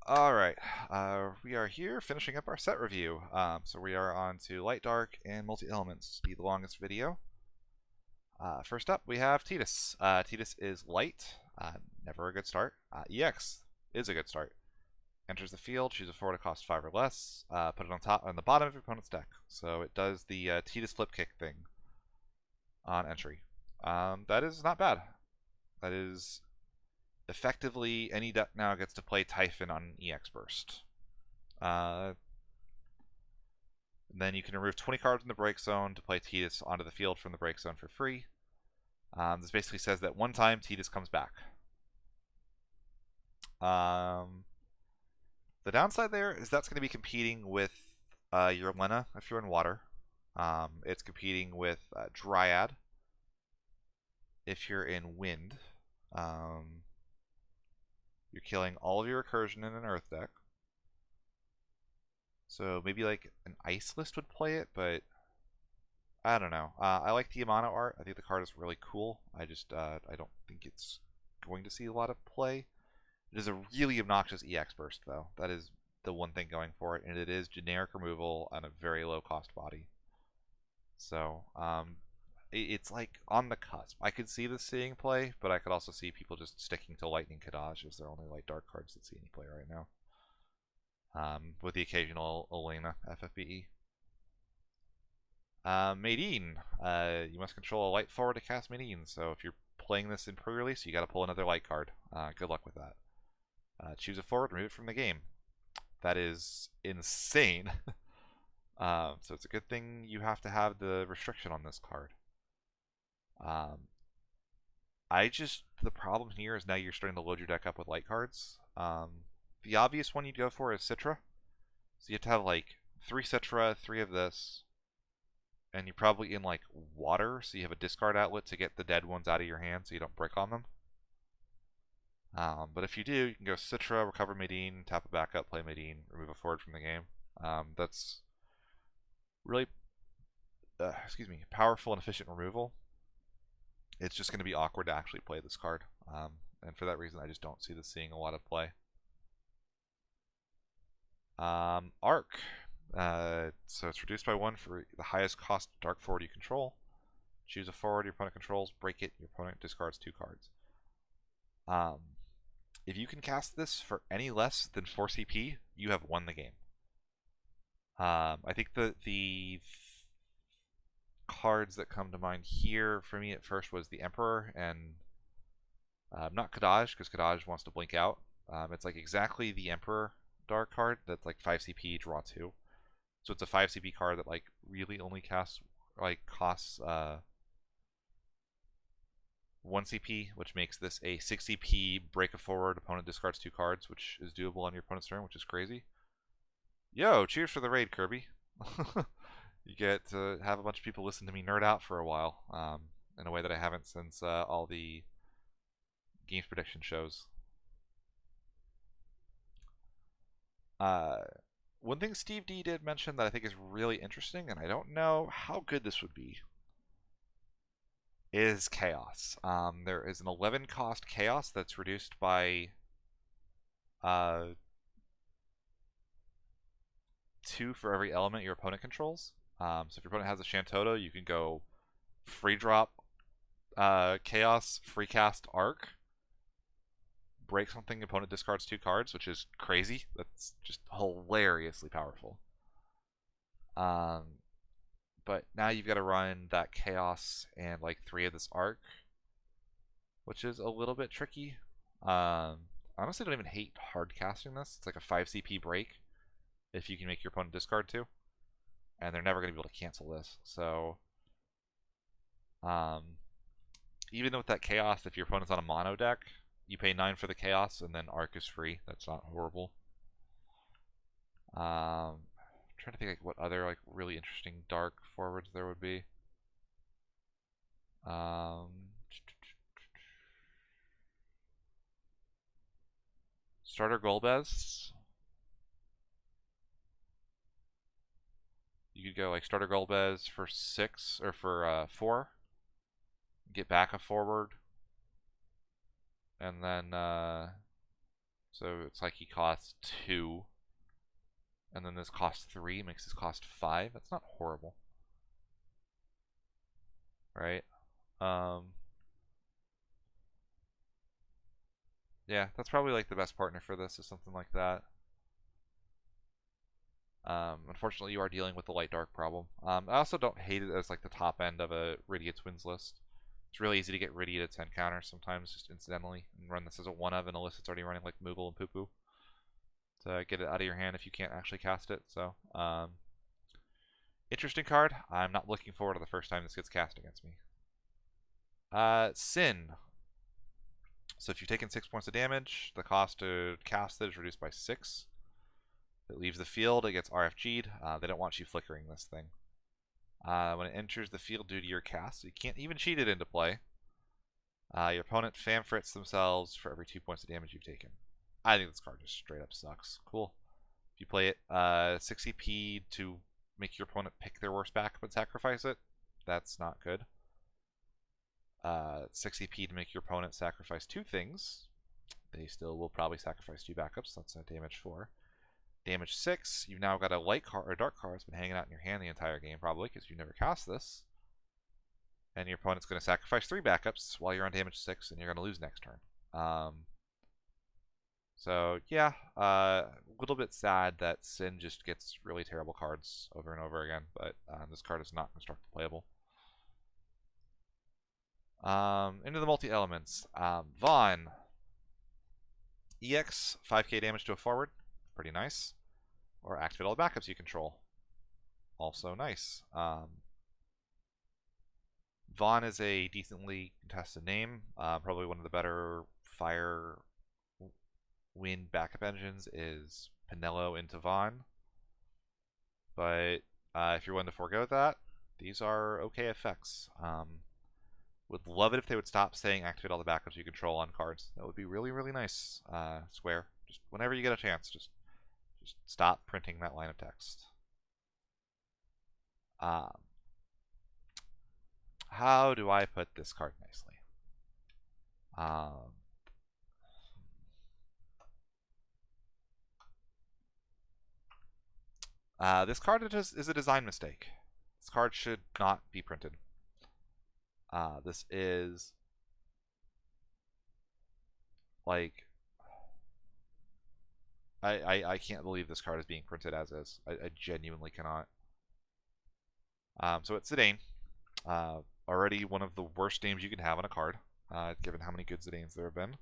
Alright, we are here finishing up our set review. So we are on to Light, Dark, and Multi-Elements. Be the longest video. First up, we have Titus. Titus is Light. Never a good start. EX is a good start. Enters the field, choose a forward to cost 5 or less. Put it on the bottom of your opponent's deck. So it does the Titus flip kick thing on entry. That is not bad. That is effectively any deck now gets to play Typhon on EX Burst. Then you can remove 20 cards in the break zone to play Titus onto the field from the break zone for free. This basically says that one time Titus comes back. The downside there is that's going to be competing with your Lena if you're in water. It's competing with Dryad if you're in wind. You're killing all of your recursion in an earth deck. So maybe like an ice list would play it, but I don't know. I like the Amano art. I think the card is really cool. I don't think it's going to see a lot of play. It is a really obnoxious EX burst though. That is the one thing going for it, and it is generic removal on a very low cost body. So it's like on the cusp. I could see this seeing play, but I could also see people just sticking to Lightning Kadaj as their only light dark cards that see any play right now. With the occasional Elena FFBE. Maydeen. You must control a light forward to cast Maydeen, so if you're playing this in pre-release, you gotta pull another light card. Good luck with that. Choose a forward, remove it from the game. That is insane. So it's a good thing you have to have the restriction on this card. The problem here is now you're starting to load your deck up with light cards. The obvious one you'd go for is Citra. So you have to have like 3 Citra, 3 of this, and you're probably in like water, so you have a discard outlet to get the dead ones out of your hand so you don't brick on them. But if you do, you can go Citra, recover Maydeen, tap it back up, play Maydeen, remove a forward from the game. That's really, powerful and efficient removal. It's just going to be awkward to actually play this card, and for that reason, I just don't see this seeing a lot of play. Arc. So it's reduced by 1 for the highest cost dark forward you control. Choose a forward your opponent controls, break it, your opponent discards 2 cards. If you can cast this for any less than 4 CP, you have won the game. I think the cards that come to mind here for me at first was the Emperor and not Kadaj, because Kadaj wants to blink out. It's like exactly the Emperor dark card that's like 5 CP, draw 2. So it's a 5 CP card that like really only costs 1 CP, which makes this a 6 CP break a forward, opponent discards 2 cards, which is doable on your opponent's turn, which is crazy. Yo, cheers for the raid, Kirby. You get to have a bunch of people listen to me nerd out for a while, in a way that I haven't since all the games prediction shows. One thing Steve D did mention that I think is really interesting, and I don't know how good this would be, is Chaos. There is an 11 cost Chaos that's reduced by 2 for every element your opponent controls. So if your opponent has a Shantoto, you can go free drop Chaos, free cast Arc, break something, opponent discards 2 cards, which is crazy. That's just hilariously powerful. But now you've got to run that Chaos and like 3 of this Arc, which is a little bit tricky. Honestly, don't even hate hard casting this. It's like a 5 CP break if you can make your opponent discard 2, and they're never going to be able to cancel this. So even with that Chaos, if your opponent's on a mono deck, you pay 9 for the Chaos, and then Arc is free. That's not horrible. I'm trying to think like what other like really interesting dark forwards there would be. Starter Golbez. You could go like Starter Golbez for 6 or for 4. Get back a forward. And then So it's like he costs 2, and then this costs 3, makes this cost 5. That's not horrible, right? Yeah, that's probably like the best partner for this, is something like that. Unfortunately, you are dealing with the light dark problem. I also don't hate it as like the top end of a Rydia Twins list. It's really easy to get Rydia to 10 counters sometimes just incidentally and run this as a 1 of unless it's already running like Moogle and Poo Poo to get it out of your hand if you can't actually cast it. So, interesting card. I'm not looking forward to the first time this gets cast against me. Sin. So if you've taken 6 points of damage, the cost to cast it is reduced by 6. If it leaves the field, it gets RFG'd. They don't want you flickering this thing. When it enters the field due to your cast, you can't even cheat it into play. Your opponent fanfrits themselves for every 2 points of damage you've taken. I think this card just straight up sucks. Cool. If you play it 6 EP to make your opponent pick their worst backup and sacrifice it, that's not good. 6 EP to make your opponent sacrifice 2 things. They still will probably sacrifice 2 backups. That's a damage 4. Damage 6, you've now got a light card or dark card that's been hanging out in your hand the entire game, probably, because you never cast this. And your opponent's going to sacrifice 3 backups while you're on damage 6, and you're going to lose next turn. So, yeah, a little bit sad that Sin just gets really terrible cards over and over again, but this card is not constructed playable. Into the multi-elements. Vaughn. EX, 5k damage to a forward. Pretty nice. Or activate all the backups you control. Also nice. Vaughn is a decently contested name. Probably one of the better fire wind backup engines is Pinello into Vaughn. But if you're willing to forego that, these are okay effects. Would love it if they would stop saying activate all the backups you control on cards. That would be really, really nice. Square. Just whenever you get a chance, just stop printing that line of text. How do I put this card nicely? This card is a design mistake. This card should not be printed. This is like I can't believe this card is being printed as is. I genuinely cannot. So it's Zidane. Already one of the worst names you can have on a card, given how many good Zidanes there have been.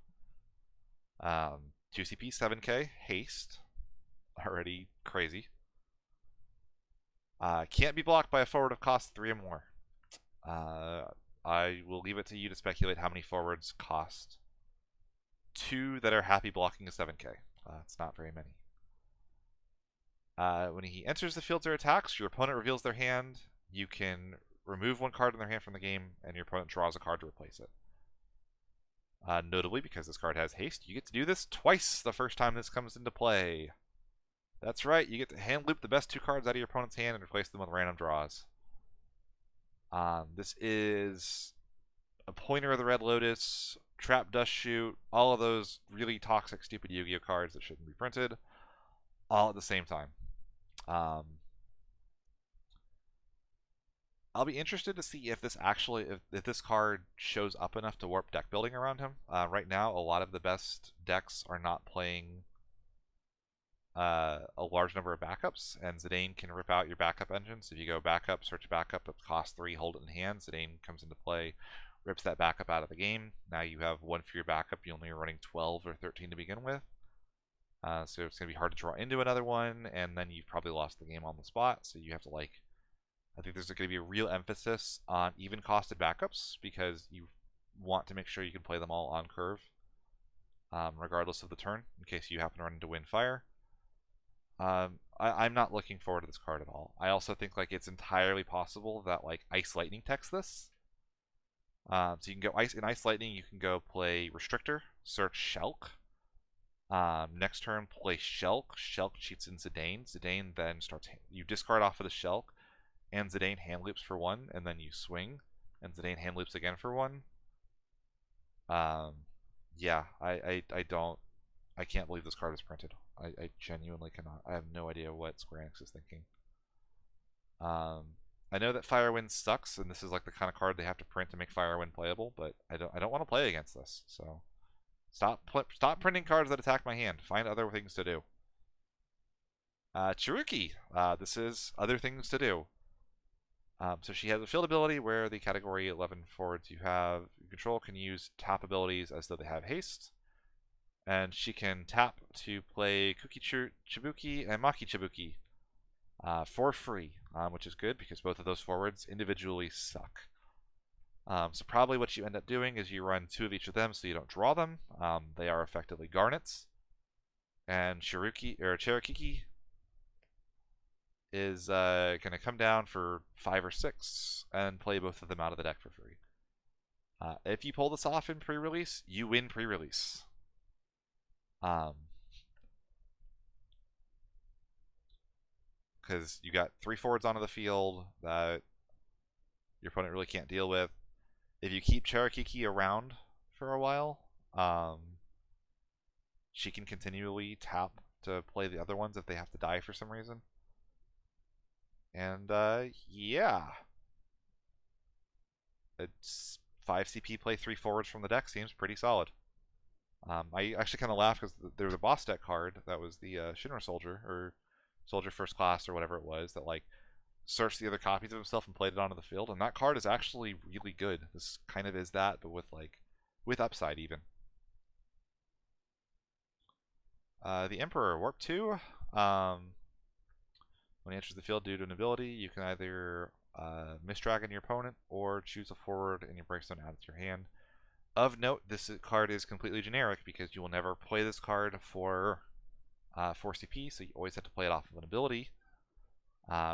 2 CP, 7k, haste. Already crazy. Can't be blocked by a forward of cost 3 or more. I will leave it to you to speculate how many forwards cost 2 that are happy blocking a 7k. It's not very many. When he enters the field or attacks, your opponent reveals their hand. You can remove 1 card in their hand from the game, and your opponent draws a card to replace it. Notably, because this card has haste, you get to do this twice the first time this comes into play. That's right, you get to hand loop the best 2 cards out of your opponent's hand and replace them with random draws. This is a Pointer of the Red Lotus, Trap Dust Shoot, all of those really toxic, stupid Yu-Gi-Oh cards that shouldn't be printed, all at the same time. I'll be interested to see if this actually, if this card shows up enough to warp deck building around him. Right now, a lot of the best decks are not playing a large number of backups, and Zidane can rip out your backup engines. If you go backup, search backup, it costs 3, hold it in hand, Zidane comes into play, rips that backup out of the game. Now you have 1 for your backup, you only are running 12 or 13 to begin with. So it's going to be hard to draw into another one, and then you've probably lost the game on the spot, so you have to I think there's going to be a real emphasis on even costed backups, because you want to make sure you can play them all on curve, regardless of the turn, in case you happen to run into Wind Fire. I'm not looking forward to this card at all. I also think it's entirely possible that Ice Lightning techs this. So you can go Ice Lightning. You can go play Restrictor, search Shulk. Next turn, play Shulk. Shulk cheats in Zidane. Zidane then starts. You discard off of the Shulk, and Zidane hand loops for 1, and then you swing, and Zidane hand loops again for 1. Yeah, I I can't believe this card is printed. I genuinely cannot. I have no idea what Square Enix is thinking. I know that Firewind sucks, and this is like the kind of card they have to print to make Firewind playable, but I don't want to play against this. So stop printing cards that attack my hand. Find other things to do. Chiruki. This is other things to do. So she has a field ability where the category 11 forwards you have control can use tap abilities as though they have haste. And she can tap to play Kuki Chibuki and Maki Chibuki for free, which is good because both of those forwards individually suck. So probably what you end up doing is you run 2 of each of them so you don't draw them. They are effectively garnets. And Cherokee is going to come down for 5 or 6 and play both of them out of the deck for free. If you pull this off in pre-release, you win pre-release. Because you got 3 forwards onto the field that your opponent really can't deal with. If you keep Cherokee around for a while, she can continually tap to play the other ones if they have to die for some reason. And yeah, it's 5 CP play 3 forwards from the deck seems pretty solid. I actually kind of laughed because there was a boss deck card that was the Shinra Soldier or Soldier First Class or whatever it was that like searched the other copies of himself and played it onto the field, and that card is actually really good. This kind of is that, but with upside even. The Emperor Warp 2. When he enters the field due to an ability, you can either Mistdragon your opponent or choose a forward and you break stone add it to your hand. Of note, this card is completely generic because you will never play this card for 4 CP, so you always have to play it off of an ability,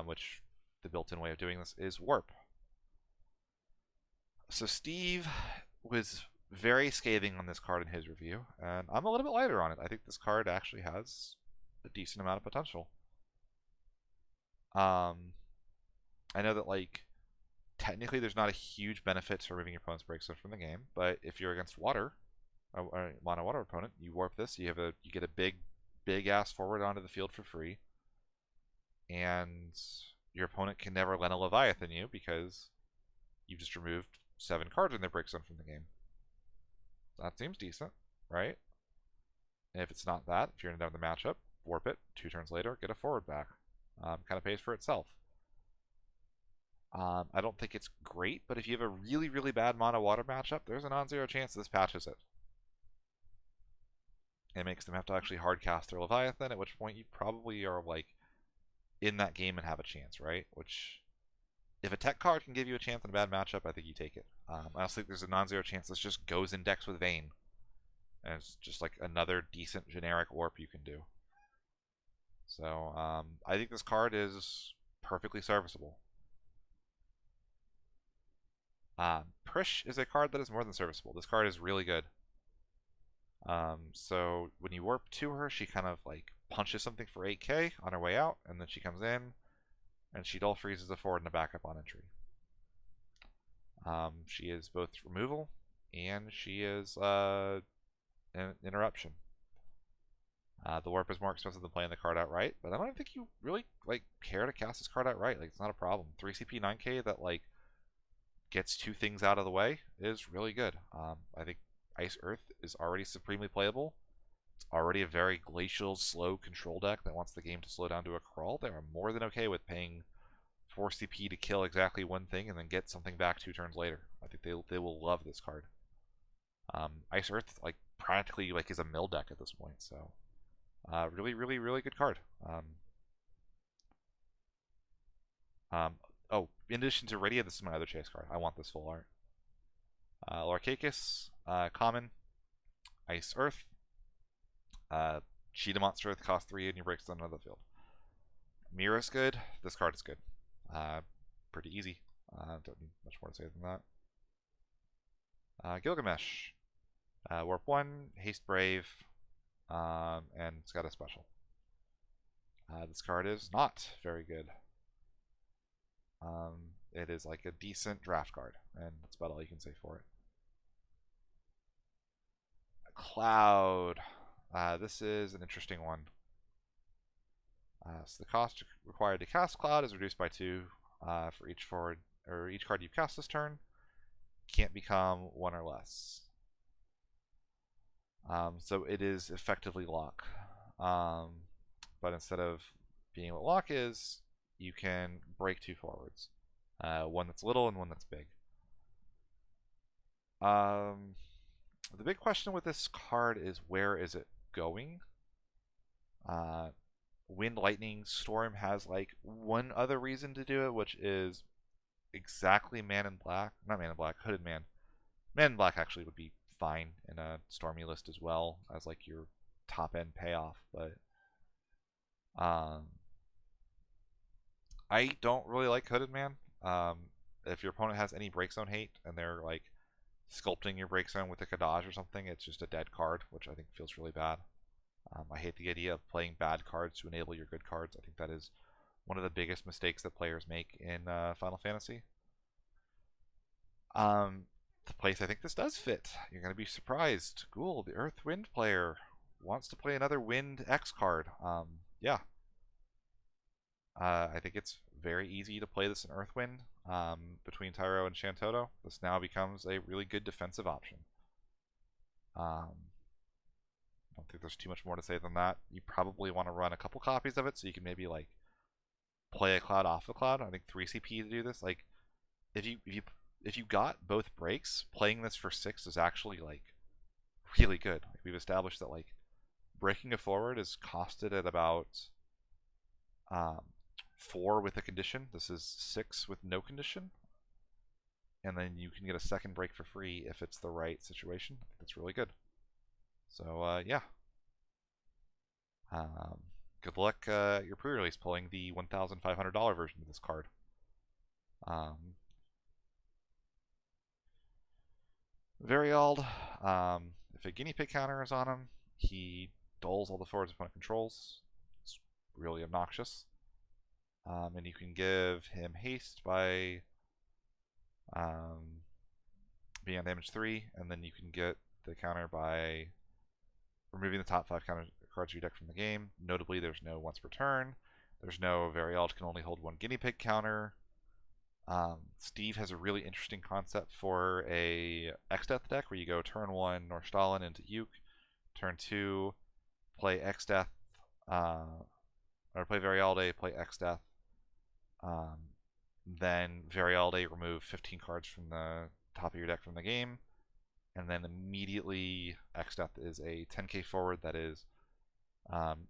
which the built-in way of doing this is Warp. So Steve was very scathing on this card in his review, and I'm a little bit lighter on it. I think this card actually has a decent amount of potential. I know that like technically there's not a huge benefit to removing your opponent's breakstone from the game, but if you're against water, or mono water opponent, you warp this, you get a big ass forward onto the field for free, and your opponent can never let a Leviathan you because you've just removed 7 cards in their breakstone from the game. That seems decent, right? And if it's not that, if you're in the matchup, warp it, 2 turns later, get a forward back. Kind of pays for itself. I don't think it's great, but if you have a really, really bad mono water matchup, there's a non-zero chance this patches it. It makes them have to actually hardcast their Leviathan, at which point you probably are like in that game and have a chance, right? Which, if a tech card can give you a chance in a bad matchup, I think you take it. I also think there's a non-zero chance this just goes in decks with Vayne, and it's just like another decent generic warp you can do. So I think this card is perfectly serviceable. Prish is a card that is more than serviceable. This card is really good. So when you warp to her, she kind of like punches something for 8k on her way out, and then she comes in, and she dull freezes a forward and a backup on entry. She is both removal, and she is an interruption. The warp is more expensive than playing the card outright, but I don't think you really like care to cast this card outright. Like, it's not a problem. 3 CP 9k that like gets 2 things out of the way is really good. I think Ice Earth is already supremely playable. It's already a very glacial, slow control deck that wants the game to slow down to a crawl. They are more than okay with paying 4 CP to kill exactly one thing and then get something back 2 turns later. I think they will love this card. Ice Earth like practically like is a mill deck at this point, so really, really, really good card. Oh, in addition to Radia, this is my other chase card. I want this full art. Lorcaicus, common, Ice Earth. Cheetah Monster Earth costs 3 and you break stone out of the field. Mira's good. This card is good. Pretty easy. Don't need much more to say than that. Gilgamesh. Warp 1, Haste Brave, and it's got a special. This card is not very good. It is like a decent draft card, and that's about all you can say for it. Cloud. This is an interesting one. So the cost required to cast Cloud is reduced by 2 for each forward or each card you cast this turn. Can't become 1 or less. So it is effectively lock. But instead of being what lock is, you can break 2 forwards. One that's little and one that's big. The big question with this card is, where is it going? Wind, Lightning, Storm has like one other reason to do it, which is exactly Man in Black. Not Man in Black, Hooded Man. Man in Black actually would be fine in a Stormy list as well as like your top end payoff, but I don't really like Hooded Man. If your opponent has any break zone hate and they're like sculpting your break zone with a Kadaj or something, it's just a dead card, which I think feels really bad. I hate the idea of playing bad cards to enable your good cards. I think that is one of the biggest mistakes that players make in Final Fantasy. The place I think this does fit, you're going to be surprised. Ghoul, the Earth Wind player, wants to play another Wind X card. Yeah. I think it's very easy to play this in Earthwind between Tyro and Shantoto. This now becomes a really good defensive option. I don't think there's too much more to say than that. You probably want to run a couple copies of it so you can maybe like play a cloud off the cloud. I think 3 CP to do this. Like if you got both breaks, playing this for 6 is actually like really good. Like, we've established that like breaking a forward is costed at about 4 with a condition. This is 6 with no condition. And then you can get a second break for free if it's the right situation. I think that's really good. So, yeah. Good luck your pre-release pulling the $1,500 version of this card. Variald, if a guinea pig counter is on him, he dulls all the forwards opponent controls. It's really obnoxious. And you can give him haste by being on damage 3, and then you can get the counter by removing the top 5 counter cards of your deck from the game. Notably, there's no once per turn. There's no Variald can only hold 1 guinea pig counter. Steve has a really interesting concept for a X-Death deck where you go turn 1 Northstalin into Uke, turn 2 play X-Death, or play Varialde, play X-Death, then Varialde remove 15 cards from the top of your deck from the game, and then immediately X-Death is a 10k forward that is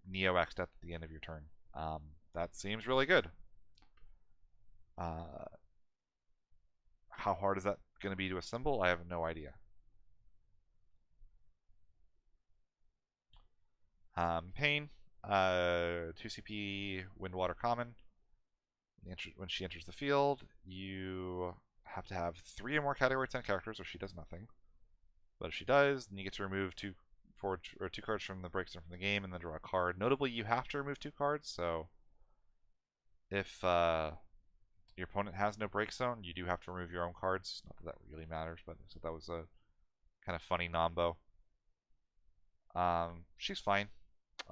Neo X-Death at the end of your turn. That seems really good. How hard is that going to be to assemble? I have no idea. Pain, 2 CP Wind Water Common. When she enters the field, you have to have 3 or more category 10 characters, or she does nothing. But if she does, then you get to remove 2 cards from the break zone from the game, and then draw a card. Notably, you have to remove 2 cards, so if your opponent has no break zone, you do have to remove your own cards. Not that that really matters, but so that was a kind of funny nombo. She's fine.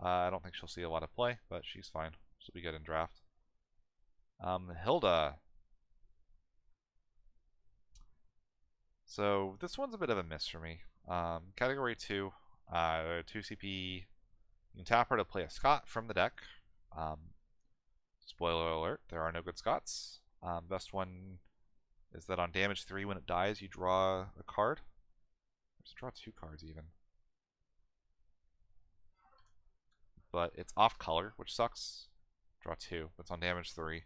I don't think she'll see a lot of play, but she's fine. She'll be good in draft. Hilda. So this one's a bit of a miss for me. Category 2, 2 CP. You can tap her to play a Scot from the deck. Spoiler alert, there are no good Scots. Best one is that on damage 3, when it dies, you draw a card. Just draw 2 cards even. But it's off color, which sucks. Draw 2, but it's on damage 3.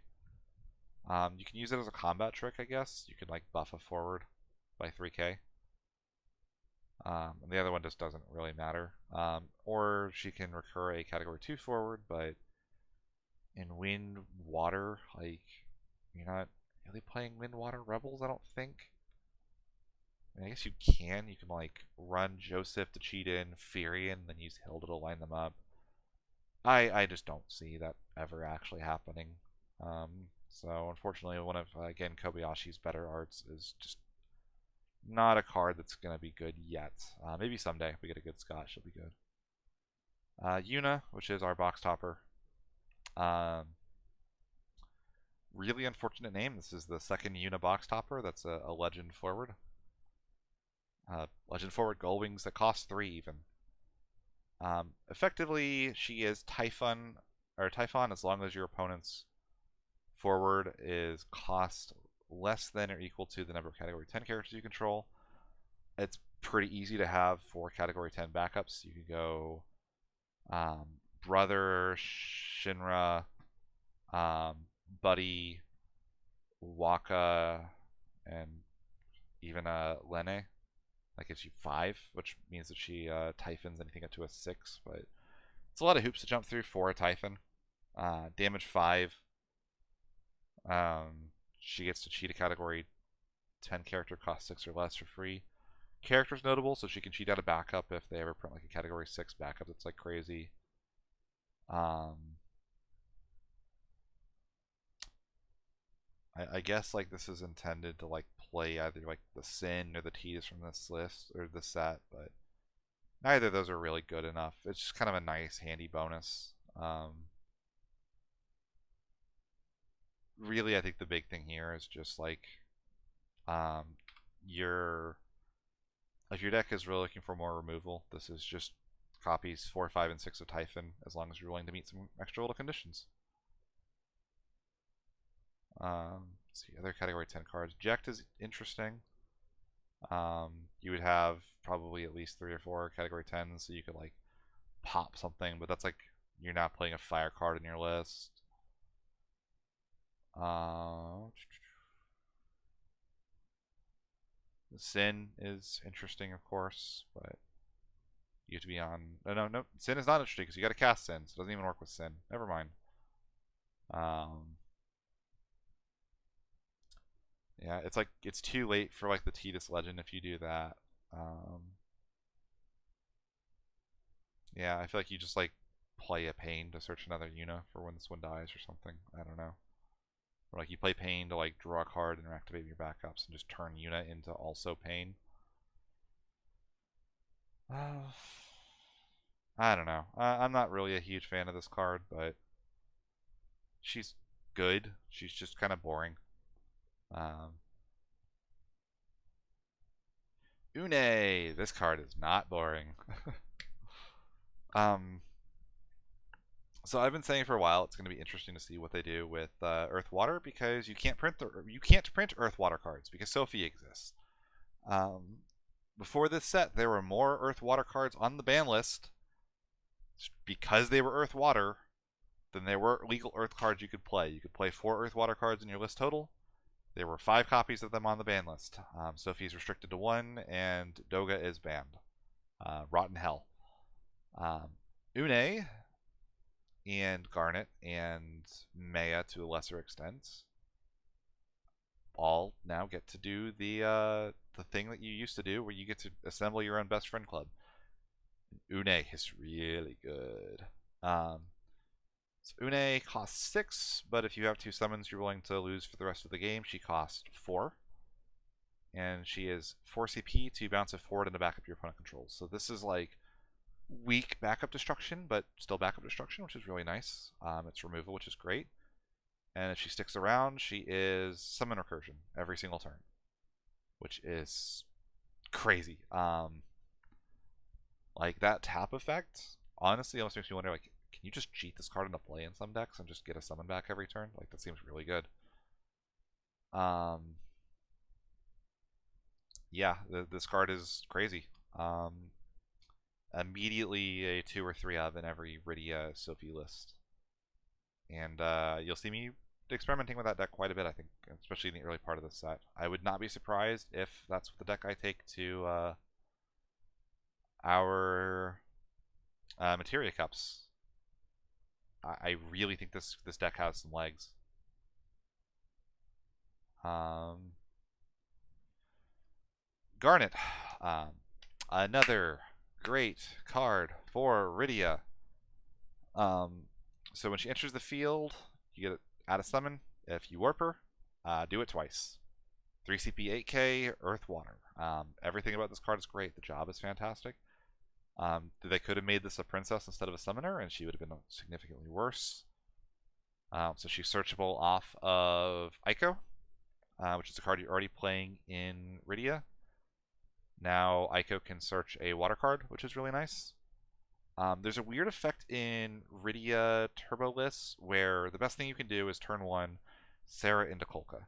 You can use it as a combat trick, I guess. You can like buff a forward by 3k. And the other one just doesn't really matter. Or she can recur a category 2 forward, but in Wind Water, like, you're not really playing Wind Water Rebels, I don't think. I guess you can. You can like run Joseph to cheat in Furion, then use Hilda to line them up. I just don't see that ever actually happening. So unfortunately, one of again Kobayashi's better arts is just not a card that's gonna be good yet. Maybe someday if we get a good Scott, she'll be good. Yuna, which is our box topper. Um, really unfortunate name. This is the second Yuna box topper. That's a legend forward. Legend forward Gull Wings that cost 3 even. Effectively, she is Typhon as long as your opponent's forward is cost less than or equal to the number of Category 10 characters you control. It's pretty easy to have 4 Category 10 backups. You can go Brother, Shinra, Buddy, Waka, and even Lene. That gives you 5, which means that she Typhons anything up to a 6, but it's a lot of hoops to jump through for a Typhon. Damage 5. She gets to cheat a Category 10 character, cost 6 or less for free. Character's notable, so she can cheat out a backup if they ever print like a Category 6 backup that's like crazy. I guess like this is intended to like play either like the Sin or the Titus from this list or this set, but neither of those are really good enough. It's just kind of a nice handy bonus. Really, I think the big thing here is just like if your deck is really looking for more removal, this is just copies 4, 5, and 6 of Typhon, as long as you're willing to meet some extra little conditions. Let's see, other Category 10 cards. Jekt is interesting. You would have probably at least 3 or 4 Category 10s, so you could like pop something, but that's like you're not playing a fire card in your list. Sin is interesting, of course, but you have to be on. No. Sin is not interesting because you got to cast Sin, so it doesn't even work with Sin. Never mind. Yeah, it's like it's too late for like the Titus Legend if you do that. Yeah, I feel like you just like play a Pain to search another Yuna for when this one dies or something. I don't know. Or like you play Pain to like draw a card and activate your backups and just turn Yuna into also Pain. I don't know. I'm not really a huge fan of this card, but she's good. She's just kind of boring. Une! This card is not boring. So I've been saying for a while it's going to be interesting to see what they do with Earth Water because you can't print Earth Water cards because Sophie exists. Before this set, there were more Earth Water cards on the ban list because they were Earth Water than there were legal Earth cards you could play. You could play 4 Earth Water cards in your list total. There were 5 copies of them on the ban list. Sophie's restricted to 1, and Doga is banned. Rotten hell. Une and Garnet and Maya to a lesser extent all now get to do the thing that you used to do where you get to assemble your own best friend club. Une is really good. So Une costs 6, but if you have 2 summons you're willing to lose for the rest of the game, she costs 4. And she is 4 CP to bounce it forward and to back up your opponent controls. So this is like weak backup destruction, but still backup destruction, which is really nice. It's removal, which is great. And if she sticks around, she is summon recursion every single turn, which is crazy. Like that tap effect, honestly, almost makes me wonder, like, can you just cheat this card into play in some decks and just get a summon back every turn? Like, that seems really good. Yeah, this card is crazy. Immediately a 2 or 3 of in every Rydia Sophie list. And you'll see me experimenting with that deck quite a bit, I think, especially in the early part of the set. I would not be surprised if that's what the deck I take to our Materia Cups. I really think this deck has some legs. Garnet. Another great card for Rydia. So when she enters the field, you get add a summon. If you warp her, do it twice. 3 CP 8K, Earth Water. Everything about this card is great. The job is fantastic. They could have made this a princess instead of a summoner, and she would have been significantly worse. So she's searchable off of Ico, which is a card you're already playing in Rydia. Now Ico can search a water card, which is really nice. There's a weird effect in Rydia Turbo lists where the best thing you can do is turn 1, Sarah into Kolka.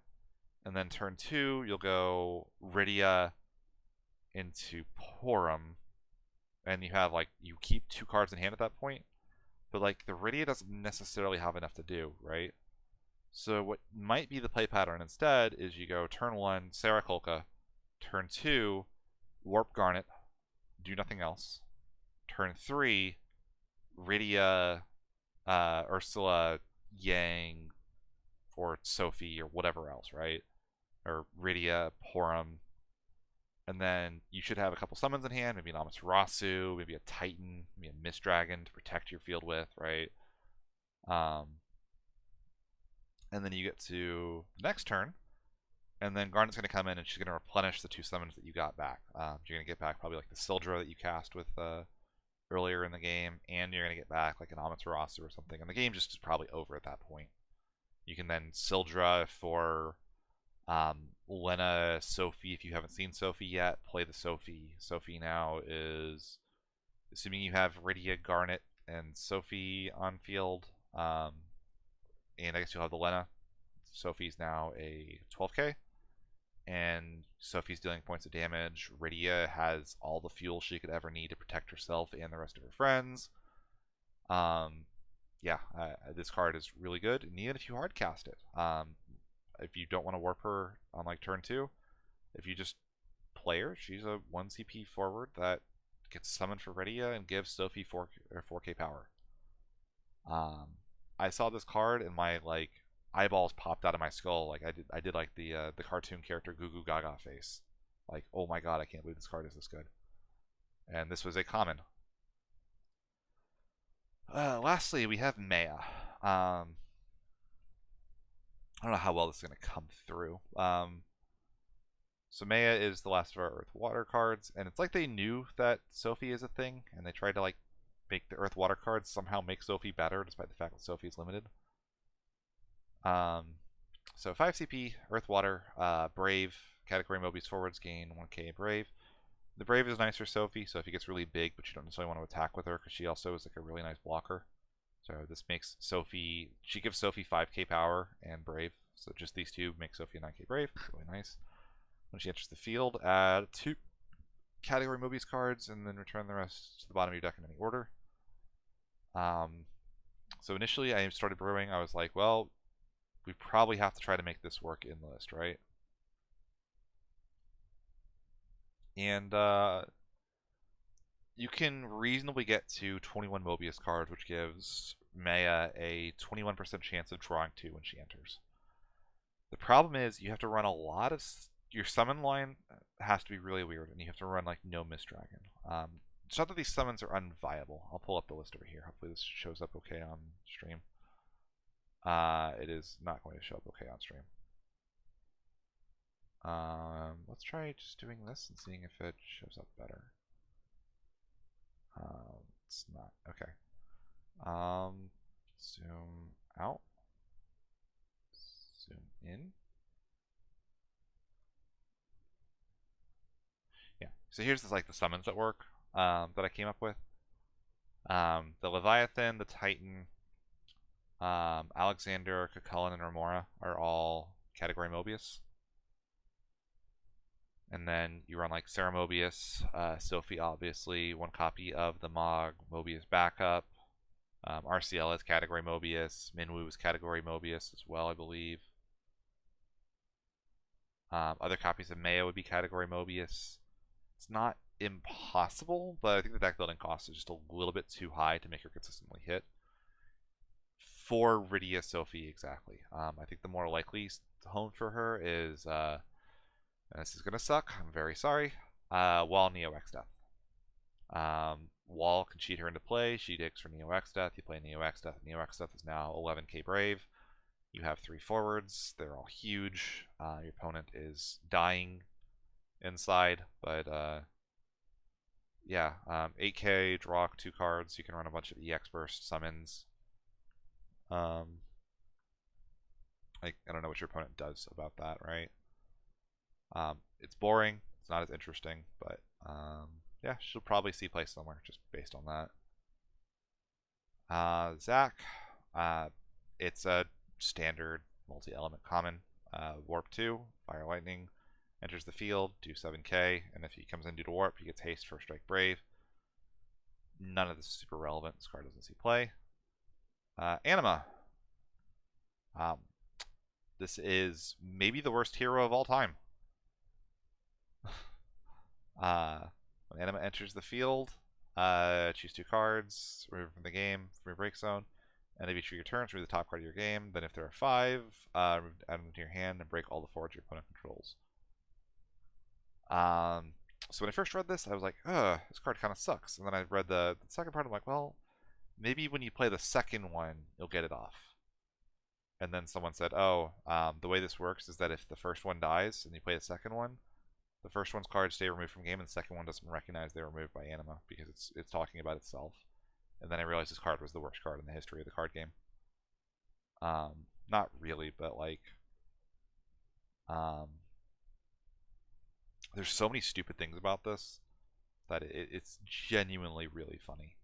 And then turn 2, you'll go Rydia into Porum. And you have, like, you keep 2 cards in hand at that point. But, like, the Rydia doesn't necessarily have enough to do, right? So what might be the play pattern instead is you go turn 1, Sarah Kolka. Turn 2, Warp Garnet. Do nothing else. Turn 3, Rydia, Ursula, Yang, or Sophie, or whatever else, right? Or Rydia, Porum. And then you should have a couple summons in hand, maybe an Amaterasu, maybe a Titan, maybe a Mist Dragon to protect your field with, right? And then you get to the next turn, and then Garnet's going to come in and she's going to replenish the 2 summons that you got back. You're going to get back probably like the Sildra that you cast with earlier in the game, and you're going to get back like an Amaterasu or something, and the game just is probably over at that point. You can then Sildra for Lena, Sophie. If you haven't seen Sophie yet, play the Sophie. Sophie now is, assuming you have Rydia, Garnet, and Sophie on field, and I guess you'll have the Lena. Sophie's now a 12k, and Sophie's dealing points of damage. Rydia has all the fuel she could ever need to protect herself and the rest of her friends. This card is really good, and even if you hardcast it, if you don't want to warp her on like turn 2, if you just play her, she's a 1 CP forward that gets summoned for Rydia and gives Sophie 4k power. I saw this card and my like eyeballs popped out of my skull. Like I did like the cartoon character Goo Goo Gaga face. Like, oh my god, I can't believe this card is this good. And this was a common. Lastly, we have Maya. I don't know how well this is going to come through. So Maya is the last of our Earth Water cards, and it's like they knew that Sophie is a thing, and they tried to like make the Earth Water cards somehow make Sophie better, despite the fact that Sophie is limited. So 5 CP, Earth Water, Brave, category Mobius forwards gain 1k Brave. The Brave is nice for Sophie, so if he gets really big, but you don't necessarily want to attack with her, because she also is like a really nice blocker. So this makes Sophie, she gives Sophie 5k power and Brave, so just these two make Sophie a 9k Brave, really nice. When she enters the field, add 2 category Mobius cards, and then return the rest to the bottom of your deck in any order. So initially I started brewing, I was like, well, we probably have to try to make this work in the list, right? And you can reasonably get to 21 Mobius cards, which gives Maya a 21% chance of drawing 2 when she enters. The problem is you have to run a lot of... Your summon line has to be really weird, and you have to run like no Mist Dragon. It's not that these summons are unviable. I'll pull up the list over here. Hopefully this shows up okay on stream. It is not going to show up okay on stream. Let's try just doing this and seeing if it shows up better. It's not. Okay. Zoom out. Zoom in. Yeah. So here's like the summons that work that I came up with. The Leviathan, the Titan, Alexander, Cucullin, and Remora are all category Mobius. And then you run like Sarah Mobius, Sophie obviously, 1 copy of the Mog Mobius backup. RCL is category Mobius, Minwoo is category Mobius as well, I believe. Other copies of Maya would be category Mobius. It's not impossible, but I think the deck building cost is just a little bit too high to make her consistently hit. For Rydia Sophie, exactly. I think the more likely home for her is, and this is going to suck, I'm very sorry, Wall Neo X Death. Wall can cheat her into play, she digs for Neo X Death, you play Neo X Death, Neo X Death is now 11k Brave. You have 3 forwards, they're all huge, your opponent is dying inside, but Yeah, 8K, draw 2 cards. You can run a bunch of EX burst summons. I don't know what your opponent does about that, right? It's boring. It's not as interesting, but yeah, she'll probably see play somewhere just based on that. Zac, uh, it's a standard multi-element common. Warp 2, Fire Lightning, enters the field, do 7k, and if he comes in due to warp, he gets haste for Strike Brave. None of this is super relevant. This card doesn't see play. Anima. Um, this is maybe the worst hero of all time. When Anima enters the field, choose 2 cards, remove from the game from your break zone, and if each of your turns, remove the top card of your game. Then if there are 5, add them to your hand and break all the forwards your opponent controls. So when I first read this, I was like, ugh, this card kind of sucks. And then I read the second part, I'm like, well, maybe when you play the second one, you'll get it off. And then someone said, oh, the way this works is that if the first one dies and you play the second one, the first one's cards stay removed from game, and the second one doesn't recognize they're removed by Anima because it's talking about itself. And then I realized this card was the worst card in the history of the card game. Not really, but like, there's so many stupid things about this that it's genuinely really funny.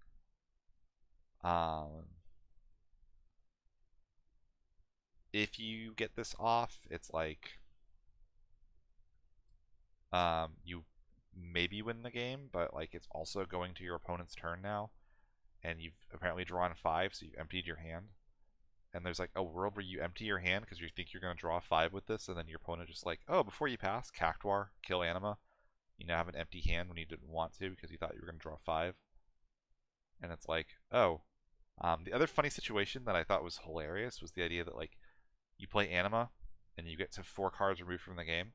If you get this off, it's like you maybe win the game, but like it's also going to your opponent's turn now, and you've apparently drawn 5, so you've emptied your hand. And there's like a world where you empty your hand because you think you're going to draw 5 with this, and then your opponent just like, oh, before you pass, Cactuar, kill Anima. You now have an empty hand when you didn't want to because you thought you were going to draw 5. And it's like, oh. The other funny situation that I thought was hilarious was the idea that like you play Anima and you get to 4 cards removed from the game,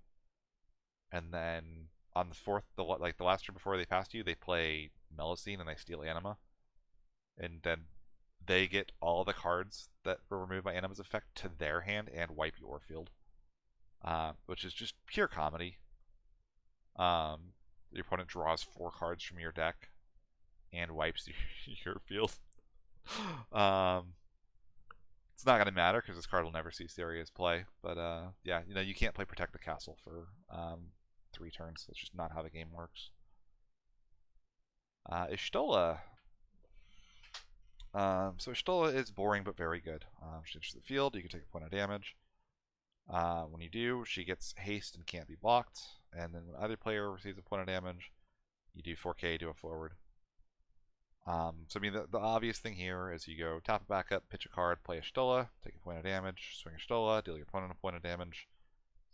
and then on the 4th, the last turn before they passed you, they play Melusine and they steal Anima, and then they get all the cards that were removed by Anima's effect to their hand and wipe your field, which is just pure comedy. Your opponent draws 4 cards from your deck and wipes your field. It's not going to matter because this card will never see serious play. But yeah, you can't play Protect the Castle for 3 turns. That's just not how the game works. Y'shtola. So Y'shtola is boring but very good. She enters the field. You can take a point of damage. When you do, she gets haste and can't be blocked. And then when either player receives a point of damage, you do 4k to a forward. So I mean, the obvious thing here is you go tap it back up, pitch a card, play Y'shtola, take a point of damage, swing Y'shtola, deal your opponent a point of damage.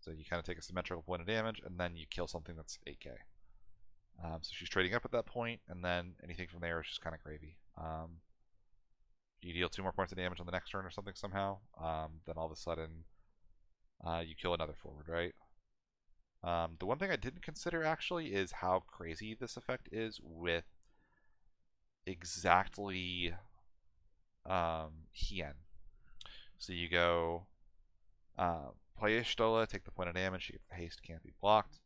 So you kind of take a symmetrical point of damage, and then you kill something that's 8k. So she's trading up at that point, and then anything from there is just kind of gravy. You deal 2 more points of damage on the next turn or something somehow, then all of a sudden you kill another forward, right? The one thing I didn't consider actually is how crazy this effect is with exactly Hien. So you go play Y'shtola, take the point of damage, she gets the haste, can't be blocked.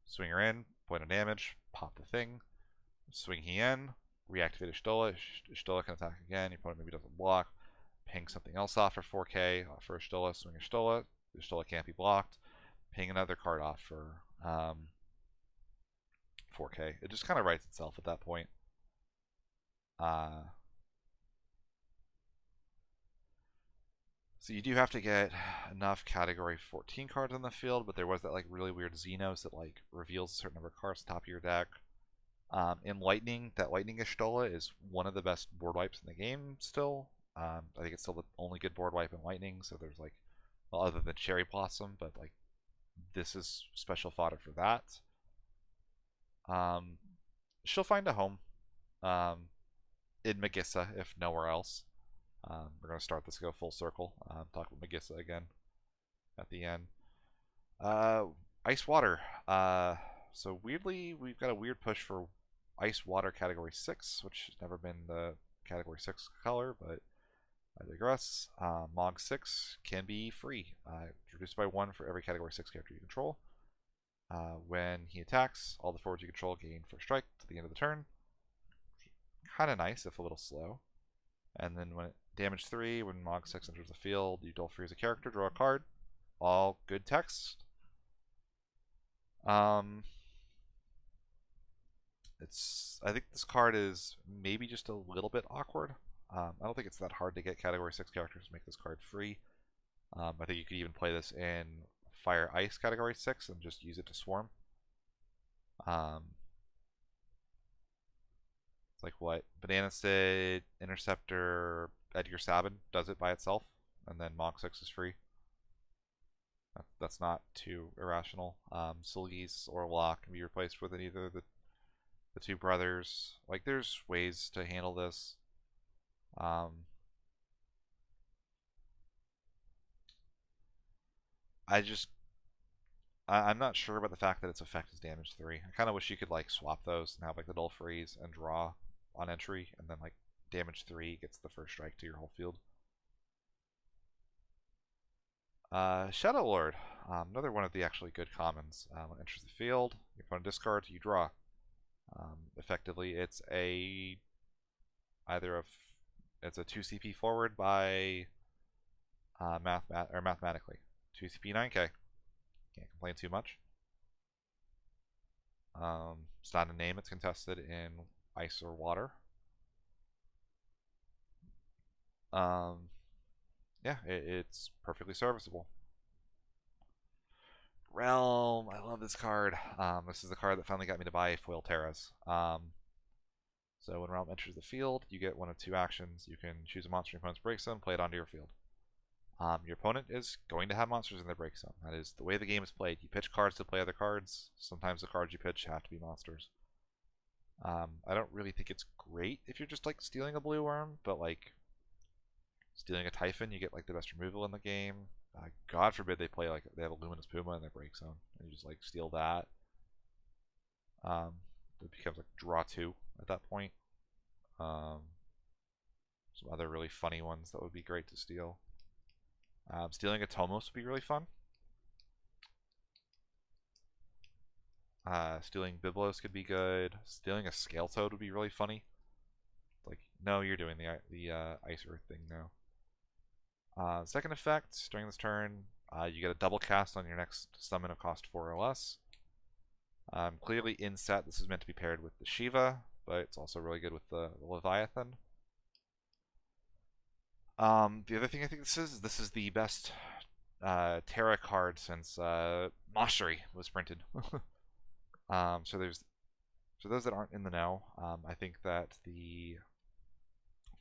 Swing her in, point of damage, pop the thing. Swing Hien, reactivate Y'shtola. Y'shtola can attack again, your opponent maybe doesn't block. Ping something else off for 4k, off for Y'shtola, swing Y'shtola. Y'shtola can't be blocked. Ping another card off for 4k. It just kind of writes itself at that point. So you do have to get enough category 14 cards on the field, but there was that like really weird Xenos that like reveals a certain number of cards at the top of your deck. In Lightning, that Lightning Y'shtola is one of the best board wipes in the game still. I think it's still the only good board wipe in Lightning, so there's like, well, other than Cherry Blossom, but like this is special fodder for that. She'll find a home in Megissa, if nowhere else. We're going to start this, go full circle. Talk about Megissa again at the end. Ice Water. So weirdly, we've got a weird push for Ice Water category 6, which has never been the category 6 color, but I digress. Mog 6 can be free. Reduced by 1 for every category 6 character you control. When he attacks, all the forwards you control gain first strike to the end of the turn. kind of nice if a little slow. And then when damage 3, when Mog 6 enters the field, you dual freeze a character, draw a card. All good text. I think this card is maybe just a little bit awkward. I don't think it's that hard to get category 6 characters to make this card free. I think you could even play this in Fire Ice category 6 and just use it to swarm. It's like what? Banana Sid, Interceptor, Edgar Sabin does it by itself, and then Mach 6 is free. That's not too irrational. Silgis or Locke can be replaced with either the two brothers. Like, there's ways to handle this. I'm not sure about the fact that its effect is damage 3. I kind of wish you could like swap those and have like the dull freeze and draw on entry, and then like damage 3 gets the first strike to your whole field. Shadow Lord, another one of the actually good commons. When it enters the field, your opponent discards, you draw. Effectively, it's a it's a 2 CP forward by mathematically 2 CP 9K. Can't complain too much. It's not a name; it's contested in ice or water. Yeah, it's perfectly serviceable. Realm, I love this card. This is the card that finally got me to buy foil Terras. So when Realm enters the field, you get one of two actions. You can choose a monster your opponent's break zone, play it onto your field. Your opponent is going to have monsters in their break zone. That is the way the game is played. You pitch cards to play other cards. Sometimes the cards you pitch have to be monsters. I don't really think it's great if you're just like stealing a blue worm, but like stealing a Typhon, you get like the best removal in the game. God forbid they play like they have a Luminous Puma in their break zone, and you just like steal that. It becomes like draw 2 at that point. Some other really funny ones that would be great to steal. Stealing a Tomos would be really fun. Stealing Biblos could be good. Stealing a Scale Toad would be really funny. Like, no, you're doing the Ice Earth thing now. Second effect, during this turn, you get a double cast on your next summon of cost 4 or less. Clearly in set, this is meant to be paired with the Shiva, but it's also really good with the Leviathan. The other thing I think this is the best Terra card since Moschery was printed. So those that aren't in the know, I think that the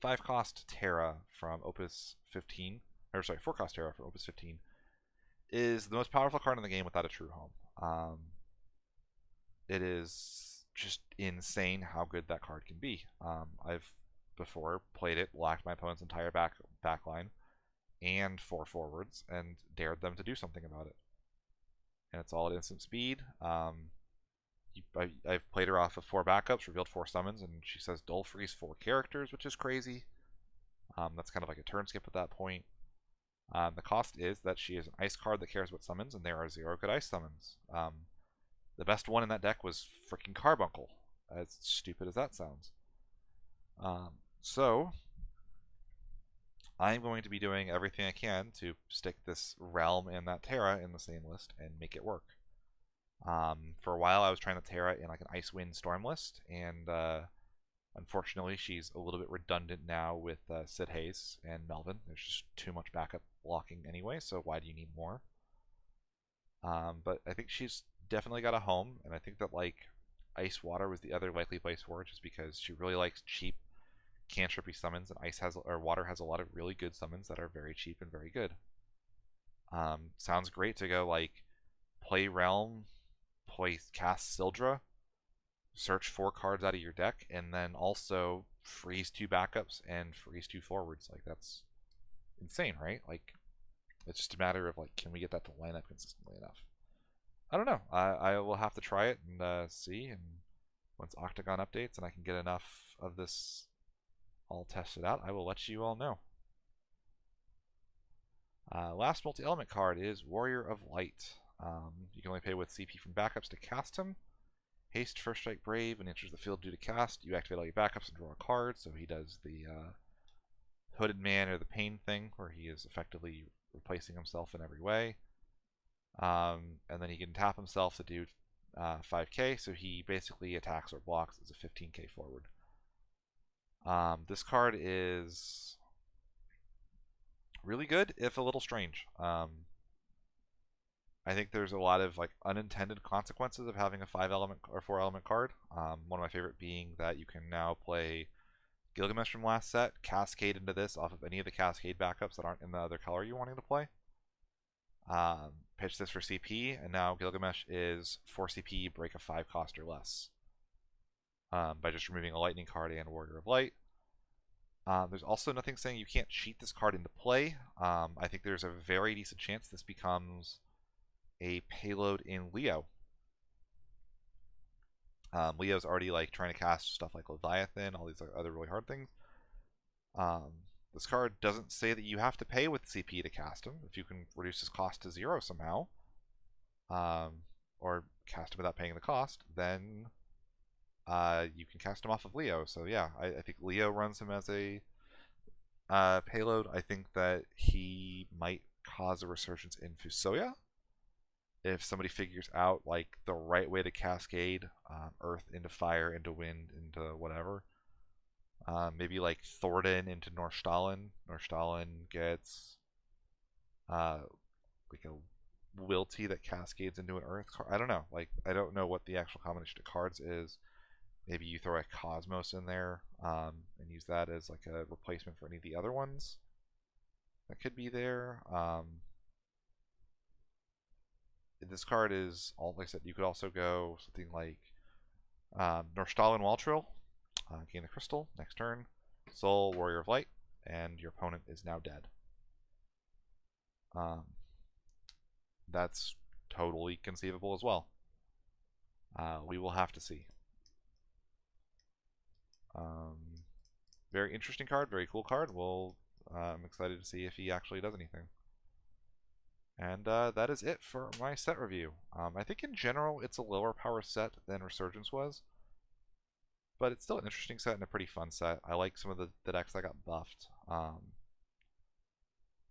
5-cost Terra from Opus 15, or sorry, 4-cost Terra from Opus 15, is the most powerful card in the game without a true home. It is just insane how good that card can be. I've before played it, locked my opponent's entire back line and 4 forwards, and dared them to do something about it. And it's all at instant speed. I've played her off of 4 backups, revealed 4 summons, and she says dull freeze 4 characters, which is crazy. That's kind of like a turn skip at that point. The cost is that she is an ice card that cares about summons, and there are 0 good ice summons. The best one in that deck was freaking Carbuncle, as stupid as that sounds. So I'm going to be doing everything I can to stick this Realm and that Terra in the same list and make it work. For a while I was trying to Terra in like an Icewind Storm list, and unfortunately she's a little bit redundant now with Sid Hayes and Melvin. There's just too much backup blocking anyway, so why do you need more? But I think she's definitely got a home, and I think that like Ice Water was the other likely place for her, just because she really likes cheap cantrippy summons, and Water has a lot of really good summons that are very cheap and very good. Sounds great to go like play Realm, cast Sildra, search 4 cards out of your deck, and then also freeze 2 backups and freeze 2 forwards. Like, that's insane, right? Like, it's just a matter of like, can we get that to line up consistently enough? I don't know. I will have to try it and see. And once Octagon updates and I can get enough of this all tested out, I will let you all know. Last multi-element card is Warrior of Light. You can only pay with CP from backups to cast him. Haste, First Strike, Brave. When he enters the field due to cast, you activate all your backups and draw a card. So he does the Hooded Man or the Pain thing, where he is effectively replacing himself in every way. And then he can tap himself to do 5k, so he basically attacks or blocks as a 15k forward. This card is really good, if a little strange. I think there's a lot of like unintended consequences of having a 5-element or 4-element card. One of my favorite being that you can now play Gilgamesh from last set, Cascade into this off of any of the Cascade backups that aren't in the other color you're wanting to play. Pitch this for CP, and now Gilgamesh is 4 CP, break a 5 cost or less. By just removing a Lightning card and Warrior of Light. There's also nothing saying you can't cheat this card into play. I think there's a very decent chance this becomes a payload in Leo. Leo's already like trying to cast stuff like Leviathan, all these other really hard things. This card doesn't say that you have to pay with CP to cast him. If you can reduce his cost to 0 somehow, or cast him without paying the cost, then you can cast him off of Leo. So yeah, I think Leo runs him as a payload. I think that he might cause a resurgence in Fusoya if somebody figures out like the right way to cascade Earth into Fire, into Wind, into whatever. Maybe like Thornton into Northstalin. Northstalin gets like a Wilty that cascades into an Earth card. I don't know. Like, I don't know what the actual combination of cards is. Maybe you throw a Cosmos in there and use that as like a replacement for any of the other ones that could be there. This card is, all like I said, you could also go something like Northstalin Waltrill, gain a crystal, next turn, Soul, Warrior of Light, and your opponent is now dead. That's totally conceivable as well. We will have to see. Very interesting card, very cool card. I'm excited to see if he actually does anything. And that is it for my set review. I think in general it's a lower power set than Resurgence was, but it's still an interesting set and a pretty fun set. I like some of the decks that got buffed. I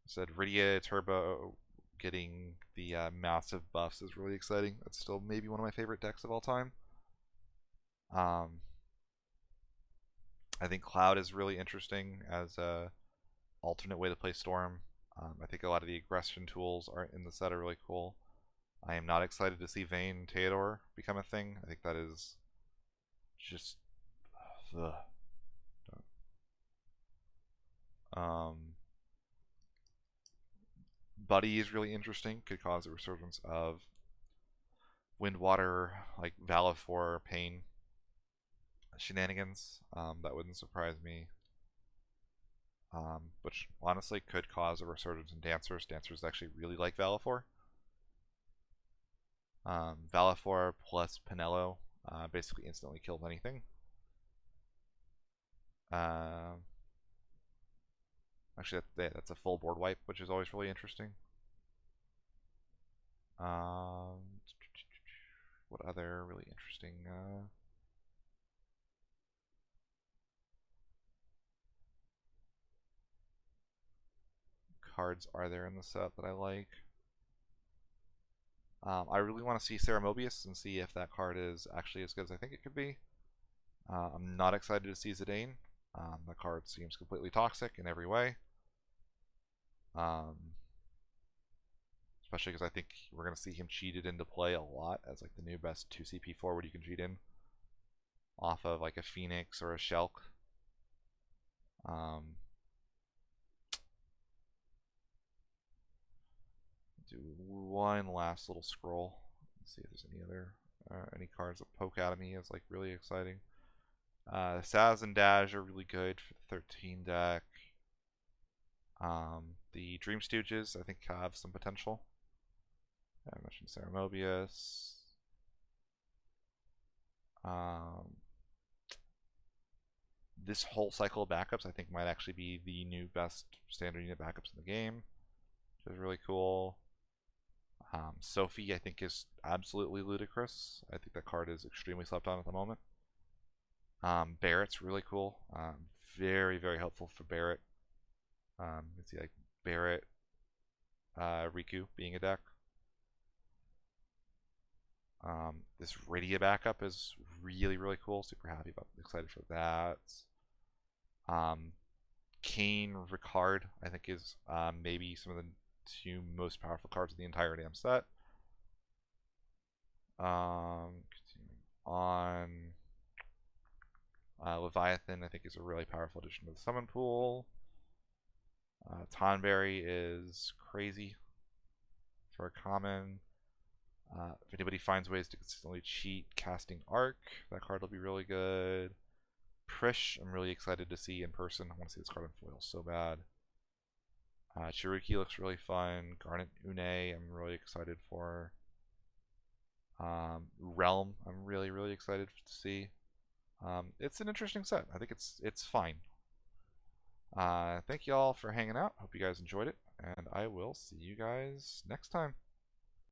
said Rydia Turbo getting the massive buffs is really exciting. It's still maybe one of my favorite decks of all time. I think Cloud is really interesting as a alternate way to play Storm. I think a lot of the aggression tools in the set are really cool. I am not excited to see Vayne and Theodore become a thing. I think that is just Buddy is really interesting. Could cause a resurgence of Wind Water, like Valifor, Pain shenanigans. That wouldn't surprise me. Which honestly could cause a resurgence in Dancers. Dancers actually really like Valifor. Valifor plus Pinello basically instantly kills anything. Actually, that's a full board wipe, which is always really interesting. What other really interesting cards are there in the set that I like? I really want to see Sarah Mobius and see if that card is actually as good as I think it could be. I'm not excited to see Zidane. The card seems completely toxic in every way. Especially because I think we're going to see him cheated into play a lot as like the new best 2 CP forward you can cheat in off of like a Phoenix or a Shulk. Do one last little scroll. Let's see if there's any other any cards that poke out at me as like really exciting. Saz and Dash are really good for the 13 deck. The Dream Stooges I think have some potential. I mentioned Sarah Mobius. This whole cycle of backups I think might actually be the new best standard unit backups in the game, which is really cool. Sophie, I think, is absolutely ludicrous. I think that card is extremely slept on at the moment. Barrett's really cool. Very, very helpful for Barrett. Let's see, like Barrett, Riku being a deck. This Rydia backup is really, really cool. Super happy about, excited for that. Kane Ricard, I think, is maybe some of the two most powerful cards of the entire damn set. Continuing on. Leviathan, I think, is a really powerful addition to the summon pool. Tonberry is crazy for a common. If anybody finds ways to consistently cheat casting Arc, that card will be really good. Prish, I'm really excited to see in person. I want to see this card in foil so bad. Chiruki looks really fun. Garnet Une, I'm really excited for. Realm, I'm really, really excited to see. It's an interesting set. I think it's fine. Thank you all for hanging out. Hope you guys enjoyed it, and I will see you guys next time.